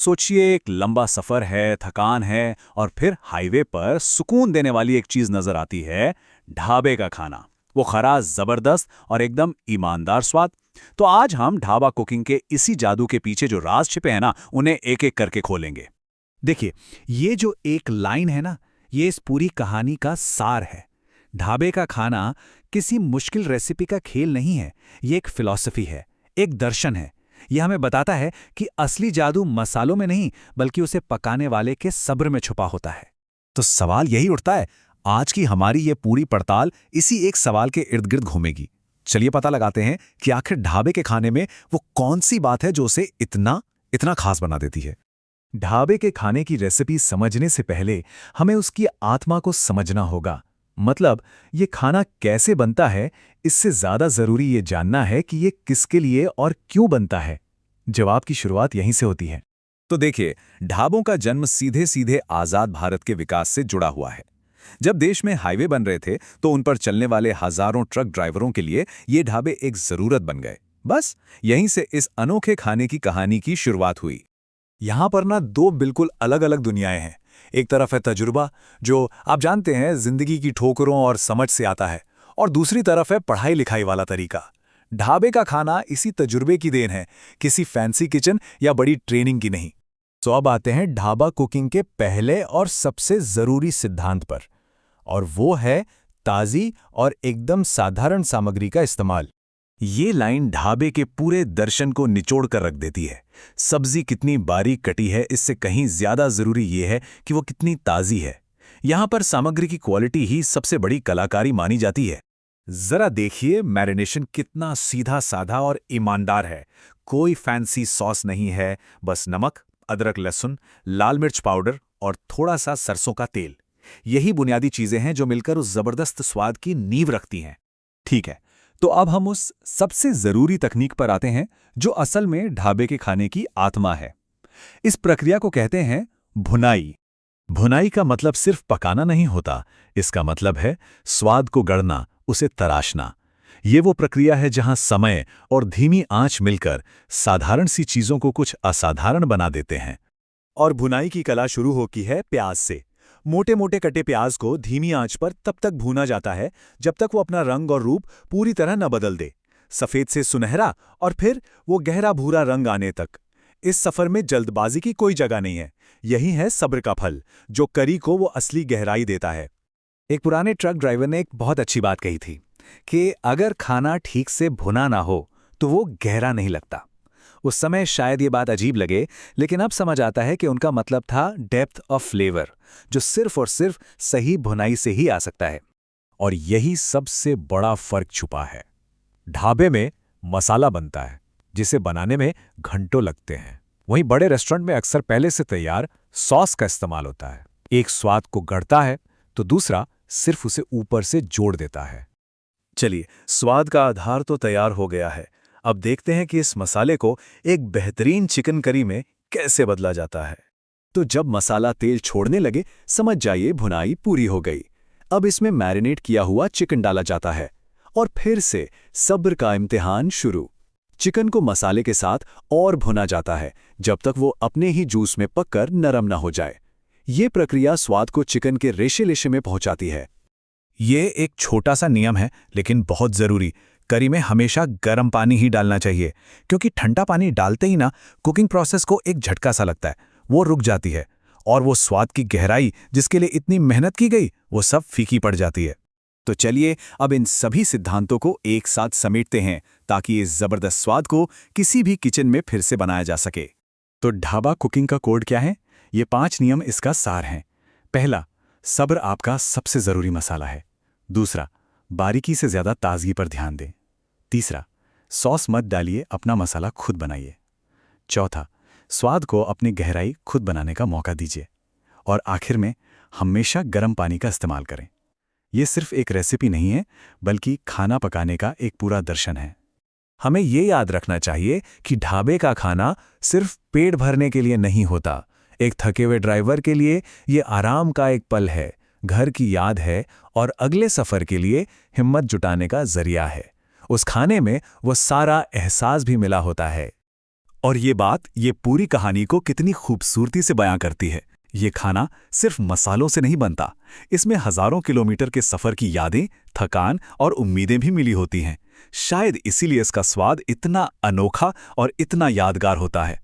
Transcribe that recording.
सोचिए, एक लंबा सफर है, थकान है और फिर हाईवे पर सुकून देने वाली एक चीज नजर आती है, ढाबे का खाना। वो खरा जबरदस्त और एकदम ईमानदार स्वाद। तो आज हम ढाबा कुकिंग के इसी जादू के पीछे जो राज छिपे हैं ना, उन्हें एक एक करके खोलेंगे। देखिए, ये जो एक लाइन है ना, ये इस पूरी कहानी का सार है। ढाबे का खाना किसी मुश्किल रेसिपी का खेल नहीं है, ये एक फिलॉसफी है, एक दर्शन है। यह हमें बताता है कि असली जादू मसालों में नहीं, बल्कि उसे पकाने वाले के सब्र में छुपा होता है। तो सवाल यही उठता है, आज की हमारी ये पूरी पड़ताल इसी एक सवाल के इर्द गिर्द घूमेगी। चलिए पता लगाते हैं कि आखिर ढाबे के खाने में वो कौन सी बात है जो उसे इतना इतना खास बना देती है। ढाबे के खाने की रेसिपी समझने से पहले हमें उसकी आत्मा को समझना होगा। मतलब, ये खाना कैसे बनता है, इससे ज्यादा जरूरी ये जानना है कि ये किसके लिए और क्यों बनता है। जवाब की शुरुआत यहीं से होती है। तो देखिए, ढाबों का जन्म सीधे सीधे आजाद भारत के विकास से जुड़ा हुआ है। जब देश में हाईवे बन रहे थे तो उन पर चलने वाले हजारों ट्रक ड्राइवरों के लिए ये ढाबे एक जरूरत बन गए। बस यहीं से इस अनोखे खाने की कहानी की शुरुआत हुई। यहां पर ना दो बिल्कुल अलग अलग दुनियाएं हैं। एक तरफ है तजुर्बा, जो आप जानते हैं जिंदगी की ठोकरों और समझ से आता है, और दूसरी तरफ है पढ़ाई लिखाई वाला तरीका। ढाबे का खाना इसी तजुर्बे की देन है, किसी फैंसी किचन या बड़ी ट्रेनिंग की नहीं। तो अब आते हैं ढाबा कुकिंग के पहले और सबसे जरूरी सिद्धांत पर, और वो है ताजी और एकदम साधारण सामग्री का इस्तेमाल। ये लाइन ढाबे के पूरे दर्शन को निचोड़ कर रख देती है। सब्जी कितनी बारीक कटी है, इससे कहीं ज्यादा जरूरी ये है कि वो कितनी ताजी है। यहां पर सामग्री की क्वालिटी ही सबसे बड़ी कलाकारी मानी जाती है। जरा देखिए, मैरिनेशन कितना सीधा साधा और ईमानदार है। कोई फैंसी सॉस नहीं है, बस नमक, अदरक, लहसुन, लाल मिर्च पाउडर और थोड़ा सा सरसों का तेल। यही बुनियादी चीजें हैं जो मिलकर उस जबरदस्त स्वाद की नींव रखती हैं। ठीक है, तो अब हम उस सबसे जरूरी तकनीक पर आते हैं जो असल में ढाबे के खाने की आत्मा है। इस प्रक्रिया को कहते हैं भुनाई। भुनाई का मतलब सिर्फ पकाना नहीं होता, इसका मतलब है स्वाद को गढ़ना, उसे तराशना। ये वो प्रक्रिया है जहां समय और धीमी आंच मिलकर साधारण सी चीजों को कुछ असाधारण बना देते हैं। और भुनाई की कला शुरू होती है प्याज से। मोटे मोटे कटे प्याज को धीमी आंच पर तब तक भूना जाता है जब तक वो अपना रंग और रूप पूरी तरह न बदल दे। सफेद से सुनहरा और फिर वो गहरा भूरा रंग आने तक। इस सफर में जल्दबाजी की कोई जगह नहीं है। यही है सब्र का फल, जो करी को वो असली गहराई देता है। एक पुराने ट्रक ड्राइवर ने एक बहुत अच्छी बात कही थी कि अगर खाना ठीक से भुना ना हो तो वो गहरा नहीं लगता। उस समय शायद ये बात अजीब लगे, लेकिन अब समझ आता है कि उनका मतलब था डेप्थ ऑफ फ्लेवर, जो सिर्फ और सिर्फ सही भुनाई से ही आ सकता है। और यही सबसे बड़ा फर्क छुपा है। ढाबे में मसाला बनता है जिसे बनाने में घंटों लगते हैं, वहीं बड़े रेस्टोरेंट में अक्सर पहले से तैयार सॉस का इस्तेमाल होता है। एक स्वाद को गढ़ता है तो दूसरा सिर्फ उसे ऊपर से जोड़ देता है। चलिए, स्वाद का आधार तो तैयार हो गया है। अब देखते हैं कि इस मसाले को एक बेहतरीन चिकन करी में कैसे बदला जाता है। तो जब मसाला तेल छोड़ने लगे, समझ जाइए भुनाई पूरी हो गई। अब इसमें मैरिनेट किया हुआ चिकन डाला जाता है और फिर से सब्र का इम्तिहान शुरू। चिकन को मसाले के साथ और भुना जाता है जब तक वो अपने ही जूस में पककर नरम न हो जाए। ये प्रक्रिया स्वाद को चिकन के रेशे-लेशे में पहुंचाती है। ये एक छोटा सा नियम है, लेकिन बहुत जरूरी। करी में हमेशा गर्म पानी ही डालना चाहिए, क्योंकि ठंडा पानी डालते ही ना कुकिंग प्रोसेस को एक झटका सा लगता है, वो रुक जाती है और वो स्वाद की गहराई जिसके लिए इतनी मेहनत की गई, वो सब फीकी पड़ जाती है। तो चलिए अब इन सभी सिद्धांतों को एक साथ समेटते हैं ताकि इस जबरदस्त स्वाद को किसी भी किचन में फिर से बनाया जा सके। तो ढाबा कुकिंग का कोड क्या है? ये 5 नियम इसका सार हैं। पहला, सब्र आपका सबसे जरूरी मसाला है। दूसरा, बारीकी से ज्यादा ताजगी पर ध्यान दें। तीसरा, सॉस मत डालिए, अपना मसाला खुद बनाइए। चौथा, स्वाद को अपनी गहराई खुद बनाने का मौका दीजिए। और आखिर में, हमेशा गर्म पानी का इस्तेमाल करें। ये सिर्फ एक रेसिपी नहीं है, बल्कि खाना पकाने का एक पूरा दर्शन है। हमें ये याद रखना चाहिए कि ढाबे का खाना सिर्फ पेट भरने के लिए नहीं होता। एक थके हुए ड्राइवर के लिए ये आराम का एक पल है, घर की याद है और अगले सफर के लिए हिम्मत जुटाने का जरिया है। उस खाने में वो सारा एहसास भी मिला होता है। और ये बात ये पूरी कहानी को कितनी खूबसूरती से बयां करती है। ये खाना सिर्फ मसालों से नहीं बनता, इसमें हजारों किलोमीटर के सफर की यादें, थकान और उम्मीदें भी मिली होती हैं। शायद इसीलिए इसका स्वाद इतना अनोखा और इतना यादगार होता है।